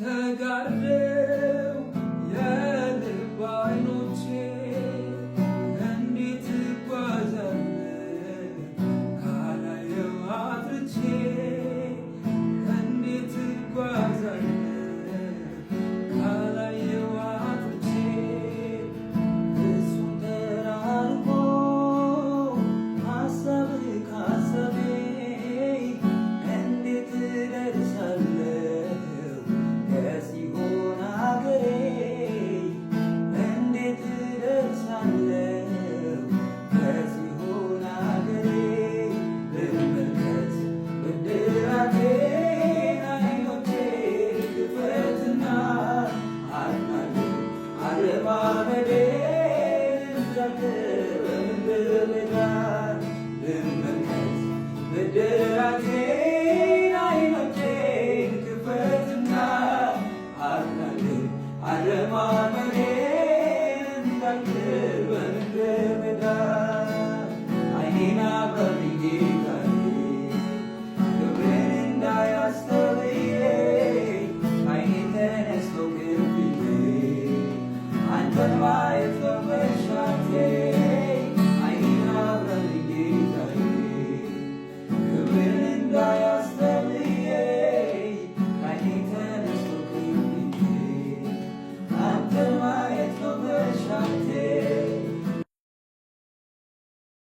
ተጋርደው የልብ ዓይኖቼ እንዴት እጓዛለሁ ካላየው አጥርቼ እንዴት እጓዛለሁ ካላየው አጥርቼ እሱን ተራርቆ ሀሳብህ ካሳቤ እንዴት እደርሳለሁ ከጽዮን አገሬ እንዴት እደርሳለሁ ከጽዮን አገሬ ልመልከት ብድራቴን ዓይኖቼን ክፈትና አናግር አረማመዴን እንዳልቀር በምድረ በዳ ልመልከት ብድራቴን ዓይኖቼን ክፈትና አናግር አረማመዴን እንዳልቀር በምድረ በዳ ዓይኔን አብራልኝ